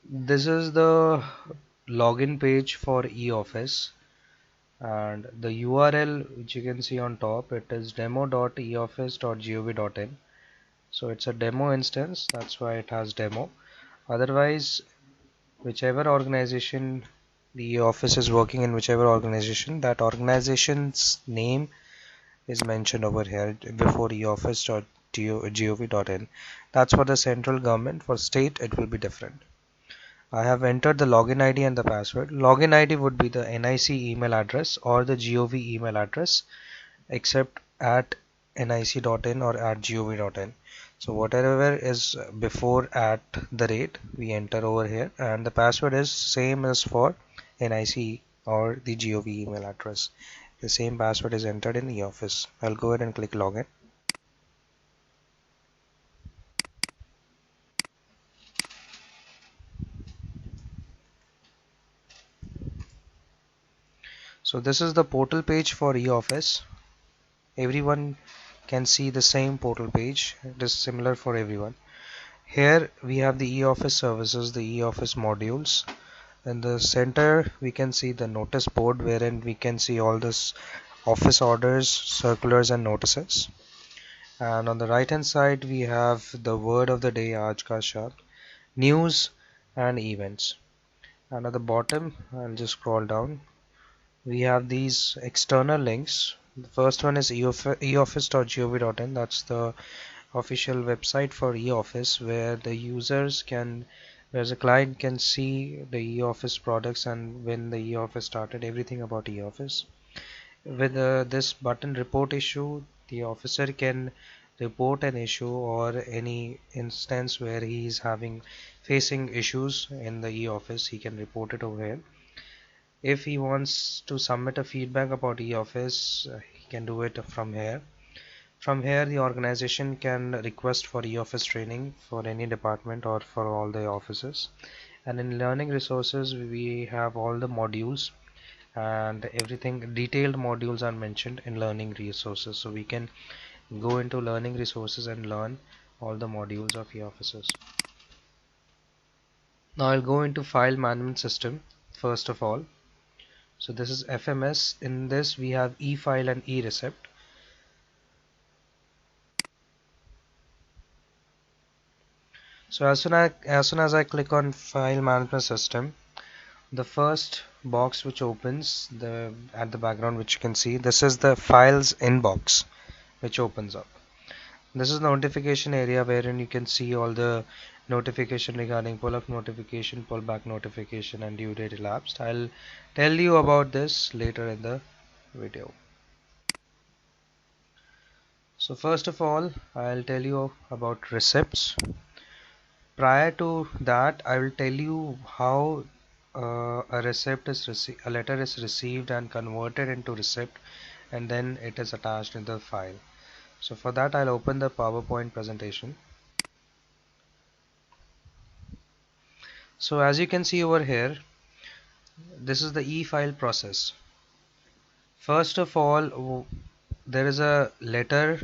This is the login page for eOffice, and the URL which you can see on top, it is demo.eoffice.gov.in. So it's a demo instance, that's why it has demo. Otherwise, whichever organization the office is working in, whichever organization, that organization's name is mentioned over here before eoffice.gov.in. That's for the central government. For state, it will be different. I have entered the login ID and the password. Login ID would be the NIC email address or the GOV email address, except at nic.in or at gov.in. So whatever is before at the rate, we enter over here, and the password is same as for NIC or the GOV email address. The same password is entered in eOffice. I'll go ahead and click login. So this is the portal page for eOffice. Everyone can see the same portal page. It is similar for everyone. Here we have the eOffice services, the eOffice modules. In the center we can see the notice board, wherein we can see all this office orders, circulars and notices. And on the right hand side we have the word of the day, Aaj Ka Shabd, news and events. And at the bottom, I'll just scroll down, we have these external links. The first one is eoffice.gov.in. That's the official website for eOffice, where the users can, where the client can see the eOffice products and when the eOffice started, everything about eOffice. With this button report issue, the officer can report an issue or any instance where he is having facing issues in the eOffice, he can report it over here. If he wants to submit a feedback about eOffice, he can do it from here. From here, the organization can request for eOffice training for any department or for all the offices. And in learning resources, we have all the modules and everything. Detailed modules are mentioned in learning resources, so we can go into learning resources and learn all the modules of eOffices. Now I'll go into file management system first of all. So this is FMS. In this we have e-file and e-recept. So as soon as I click on file management system, the first box which opens at the background, which you can see, this is the files inbox which opens up. This is the notification area wherein you can see all the notification regarding pull up notification, pull back notification and due date elapsed. I'll tell you about this later in the video. So first of all, I'll tell you about receipts. Prior to that, I will tell you how a letter is received and converted into receipt, and then it is attached in the file. So for that, I'll open the PowerPoint presentation. So as you can see over here, this is the e-file process. First of all, there is a letter,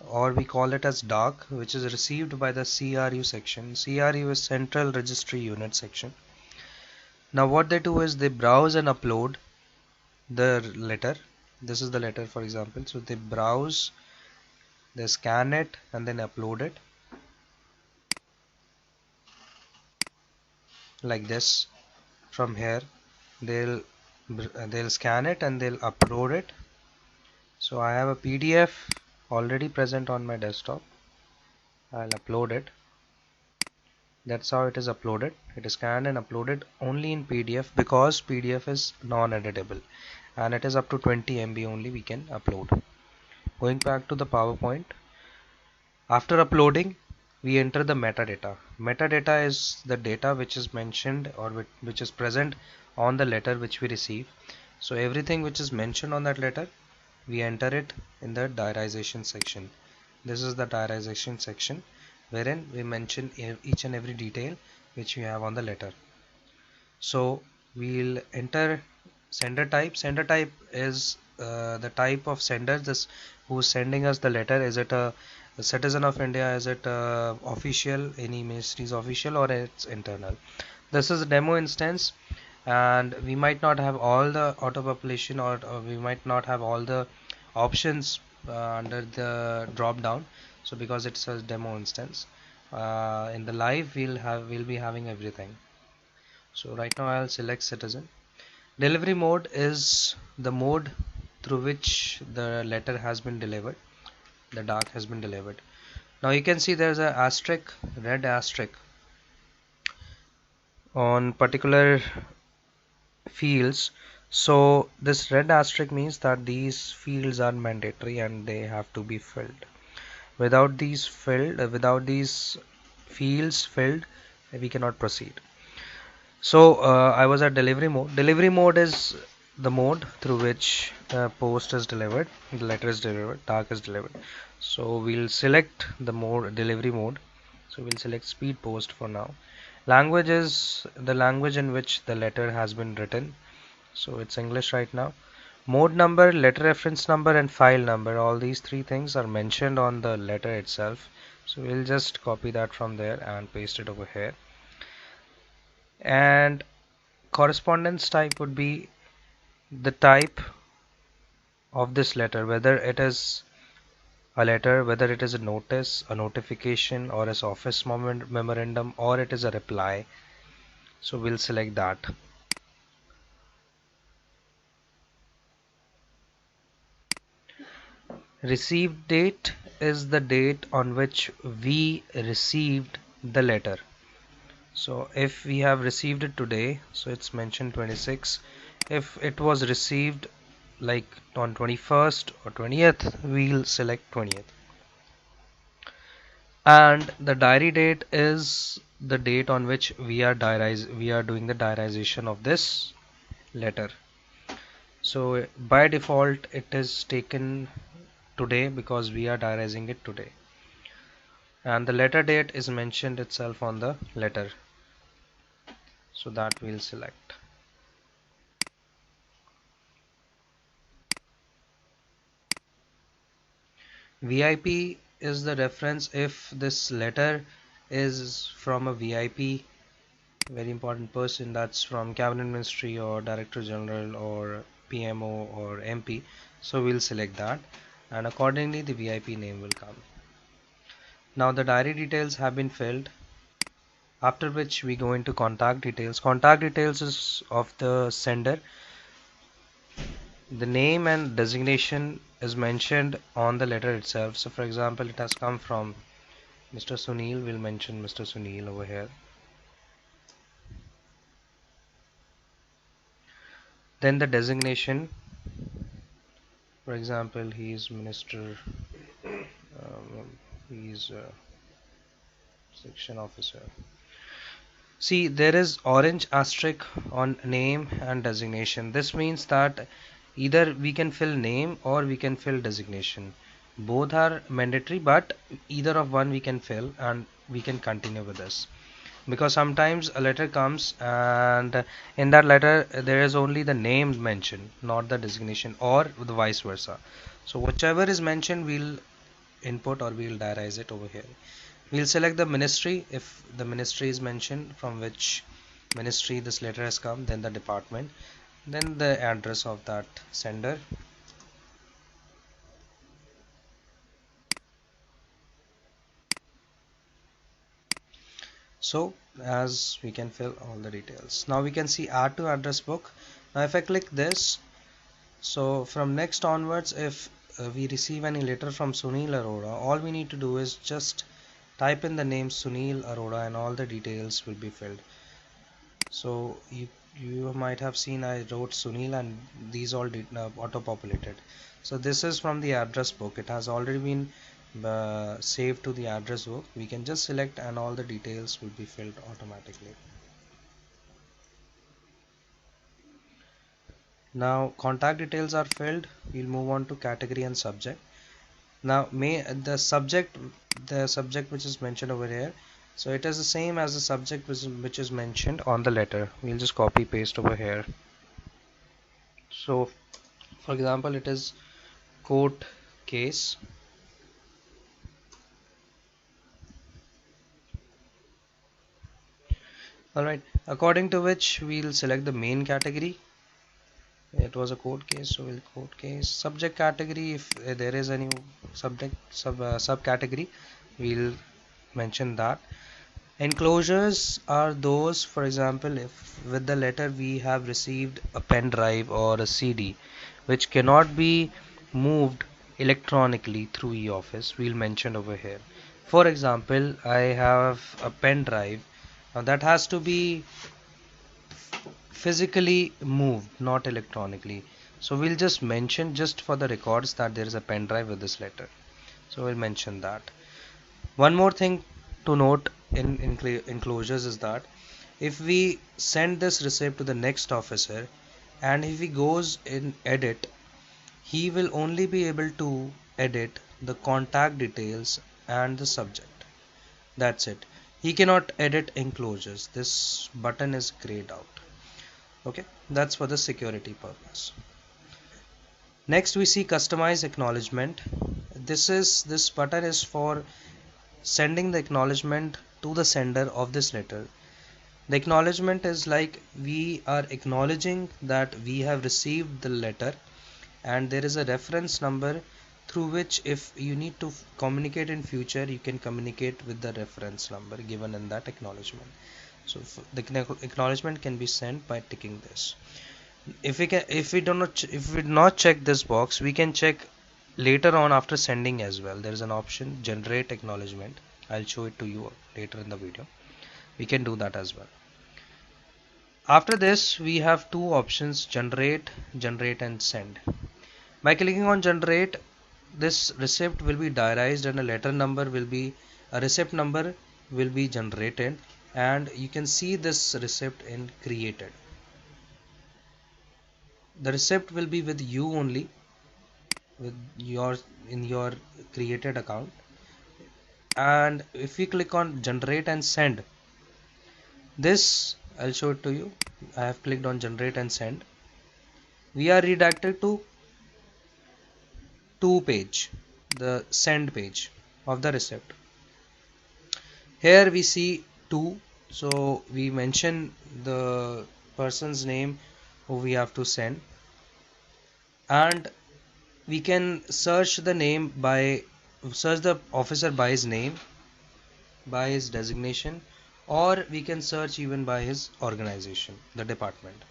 or we call it as DAC, which is received by the CRU section. CRU is Central Registry Unit section. Now what they do is they browse and upload the letter. This is the letter, for example. So they browse, they scan it and then upload it like this. From here they'll scan it and they'll upload it. So I have a PDF already present on my desktop. I'll upload it. That's how it is uploaded. It is scanned and uploaded only in PDF, because PDF is non-editable and it is up to 20 MB only we can upload. Going back to the PowerPoint, after uploading we enter the metadata. Metadata is the data which is mentioned or which is present on the letter which we receive. So everything which is mentioned on that letter, we enter it in the diarization section. This is the diarization section wherein we mention each and every detail which we have on the letter. So we'll enter sender type. Sender type is the type of sender, this who's sending us the letter. Is it a The citizen of India, is it official, any ministry is official, or it's internal? This is a demo instance, and we might not have all the auto population, or we might not have all the options under the drop down. So because it's a demo instance, in the live we'll be having everything. So right now I'll select citizen. Delivery mode is the mode through which the letter has been delivered, the dark has been delivered. Now you can see there's a asterisk, red asterisk on particular fields. So this red asterisk means that these fields are mandatory and they have to be filled. Without these fields filled, we cannot proceed. So I was at delivery mode. Delivery mode is the mode through which the post is delivered, the letter is delivered, dark is delivered. So we'll select the mode, delivery mode. So we'll select speed post for now. Language is the language in which the letter has been written. So it's English right now. Mode number, letter reference number, and file number, all these three things are mentioned on the letter itself. So we'll just copy that from there and paste it over here. And correspondence type would be the type of this letter, whether it is a letter, whether it is a notice, a notification, or as office memorandum, or it is a reply. So we'll select that. Received date is the date on which we received the letter. So if we have received it today, so it's mentioned 26. If it was received like on 21st or 20th, we'll select 20th. And the diary date is the date on which we are doing the diarization of this letter. So by default it is taken today because we are diarizing it today. And the letter date is mentioned itself on the letter, so that we'll select. VIP is the reference if this letter is from a VIP, very important person, that's from cabinet ministry or director general or PMO or MP. So we'll select that, and accordingly the VIP name will come. Now the diary details have been filled, after which we go into contact details. Contact details is of the sender. The name and designation is mentioned on the letter itself. So for example, it has come from Mr. Sunil, we'll mention Mr. Sunil over here. Then the designation, for example, he is minister, he is a section officer. See, there is orange asterisk on name and designation. This means that either we can fill name or we can fill designation. Both are mandatory, but either of one we can fill and we can continue with this. Because sometimes a letter comes and in that letter there is only the name mentioned, not the designation, or the vice versa. So whichever is mentioned, we'll input or we'll diarize it over here. We'll select the ministry if the ministry is mentioned, from which ministry this letter has come, then the department, then the address of that sender. So as we can fill all the details. Now we can see add to address book. Now if I click this, so from next onwards, if we receive any letter from Sunil Arora, all we need to do is just type in the name Sunil Arora and all the details will be filled. So you might have seen I wrote Sunil and these all auto populated. So this is from the address book. It has already been saved to the address book. We can just select and all the details will be filled automatically. Now contact details are filled. We'll move on to category and subject. Now the subject which is mentioned over here, so it is the same as the subject which is mentioned on the letter. We'll just copy paste over here. So for example, it is court case, Alright, according to which we'll select the main category. It was a court case, so we'll court case. Subject category, if there is any subcategory, we'll mention that. Enclosures are those, for example, if with the letter we have received a pen drive or a CD which cannot be moved electronically through eOffice, we'll mention over here. For example, I have a pen drive. Now that has to be physically moved, not electronically. So we'll just mention, just for the records, that there is a pen drive with this letter. So we'll mention that. One more thing to note in enclosures is that if we send this receipt to the next officer and if he goes in edit, he will only be able to edit the contact details and the subject. That's it. He cannot edit enclosures. This button is grayed out. Okay, that's for the security purpose. Next we see customize acknowledgement. This button is for sending the acknowledgement to the sender of this letter. The acknowledgement is like we are acknowledging that we have received the letter, and there is a reference number through which if you need to communicate in future, you can communicate with the reference number given in that acknowledgement. So the acknowledgement can be sent by ticking this. If we do not check this box, we can check later on after sending as well. There is an option generate acknowledgement. I'll show it to you later in the video. We can do that as well. After this we have two options, generate and send. By clicking on generate, this receipt will be diarized and a receipt number will be generated, and you can see this receipt in created. The receipt will be with you only, in your created account. And if we click on generate and send, this I'll show it to you. I have clicked on generate and send. We are redirected to page, the send page of the receipt. Here we see two, so we mention the person's name who we have to send, and we can search the officer by his name, by his designation, or we can search even by his organization, the department.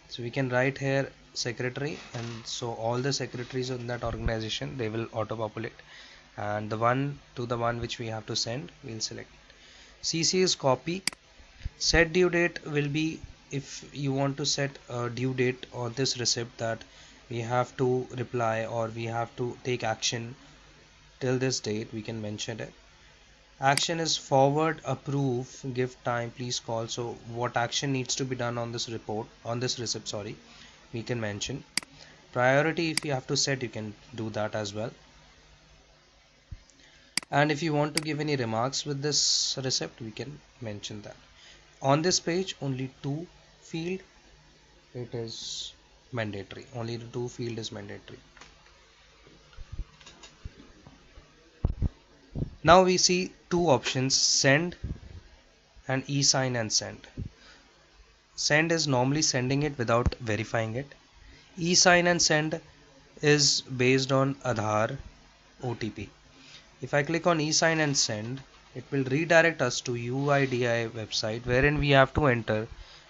So we can write here secretary, and so all the secretaries in that organization, they will auto populate, and the one which we have to send, we'll select. CC is copy. Set due date will be if you want to set a due date on this receipt, that we have to reply or we have to take action till this date, we can mention it. Action is forward, approve, give time, please call. So what action needs to be done on this receipt, we can mention. Priority, if you have to set, you can do that as well. And if you want to give any remarks with this receipt, we can mention that. On this page, only two field, it is mandatory. Only the two field is mandatory. Now we see two options, send and e-sign and send. Send is normally sending it without verifying it. E-sign and send is based on Aadhaar OTP. If I click on e-sign and send, it will redirect us to UIDAI website, wherein we have to enter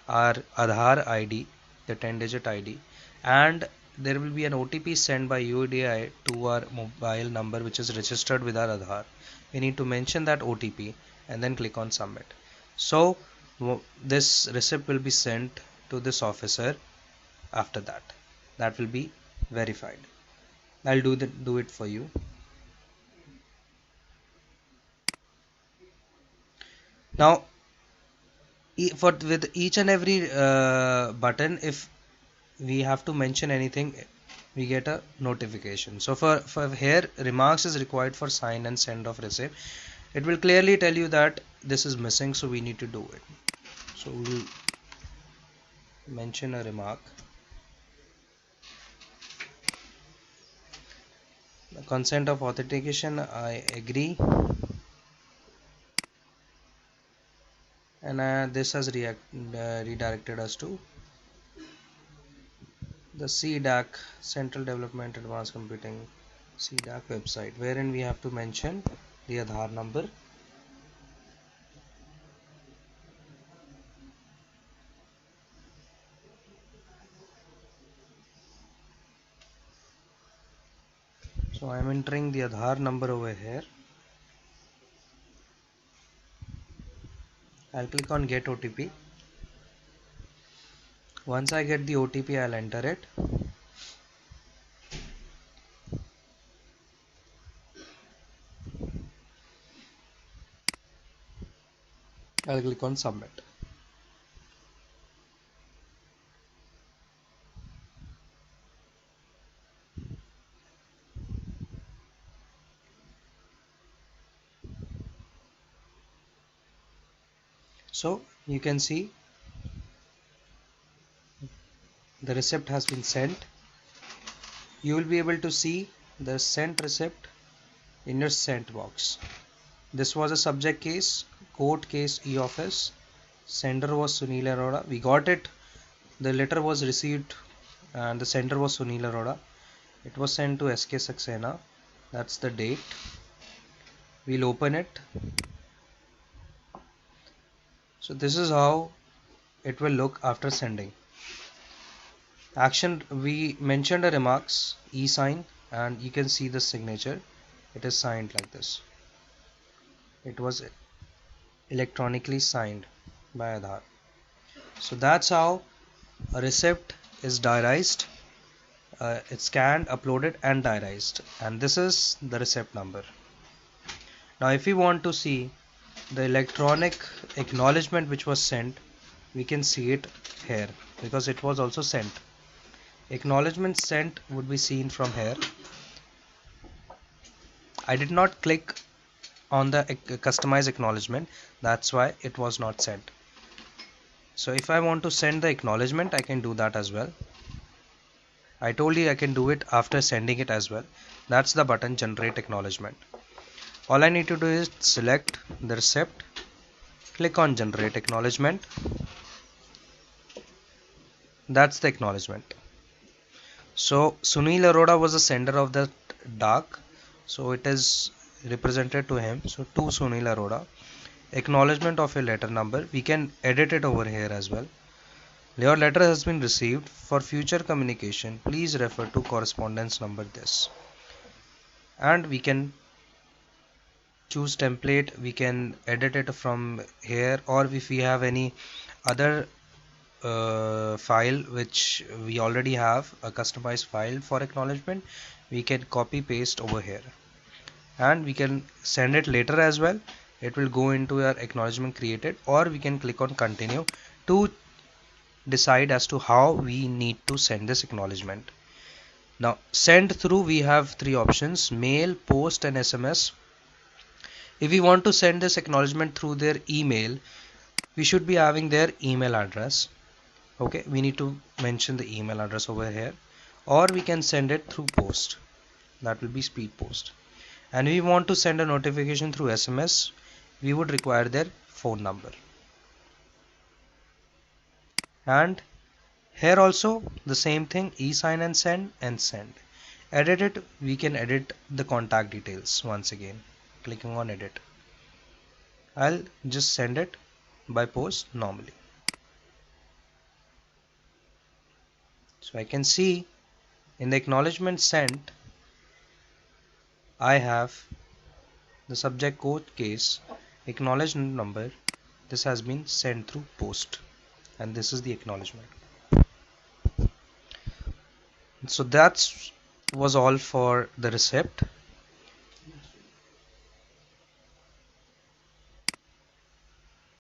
our Aadhaar ID, the 10-digit ID, and there will be an OTP sent by UIDAI to our mobile number which is registered with our Aadhaar. We need to mention that OTP and then click on submit. So this receipt will be sent to this officer. After that will be verified. I'll do it for you. Now with each and every button, if we have to mention anything, we get a notification. So for here, remarks is required for sign and send of receipt. It will clearly tell you that this is missing, so we need to do it. So we'll mention a remark. The consent of authentication, I agree. and this has redirected us to the CDAC, Central Development Advanced Computing CDAC website, wherein we have to mention the Aadhaar number. So I am entering the Aadhaar number over here. I'll click on get OTP. Once I get the OTP, I'll enter it. I'll click on submit. So you can see the receipt has been sent. You will be able to see the sent receipt in your sent box. This was a subject case, court case e-office. Sender was Sunil Arora. We got it. The letter was received and the sender was Sunil Arora. It was sent to SK Saxena. That's the date. We'll open it. So this is how it will look after sending. Action, we mentioned a remarks e-sign, and you can see the signature. It is signed like this. It was electronically signed by Aadhaar. So that's how a receipt is diarized. It's scanned, uploaded and diarized, and this is the receipt number. Now if we want to see the electronic acknowledgement which was sent, we can see it here because it was also sent. Acknowledgement sent would be seen from here. I did not click on the customize acknowledgement, that's why it was not sent. So if I want to send the acknowledgement, I can do that as well. I told you I can do it after sending it as well. That's the button generate acknowledgement. All I need to do is select the receipt, click on generate acknowledgement. That's the acknowledgement. So Sunil Arora was the sender of the DAC, so it is represented to him. So to Sunil Arora, acknowledgement of your letter number. We can edit it over here as well. Your letter has been received. For future communication, please refer to correspondence number this. And we can choose template. We can edit it from here, or if we have any other file which we already have a customized file for acknowledgement, we can copy paste over here and we can send it later as well. It will go into our acknowledgement created, or we can click on continue to decide as to how we need to send this acknowledgement. Now send through, we have three options: mail, post and SMS. If we want to send this acknowledgement through their email, we should be having their email address. Okay, we need to mention the email address over here, or we can send it through post. That will be speed post. And we want to send a notification through SMS, we would require their phone number. And here also the same thing, e-sign and send and send. Edit it, we can edit the contact details once again, clicking on edit. I'll just send it by post normally. So I can see in the acknowledgement sent, I have the subject court case, acknowledgement number. This has been sent through post, and this is the acknowledgement. So that was all for the receipt.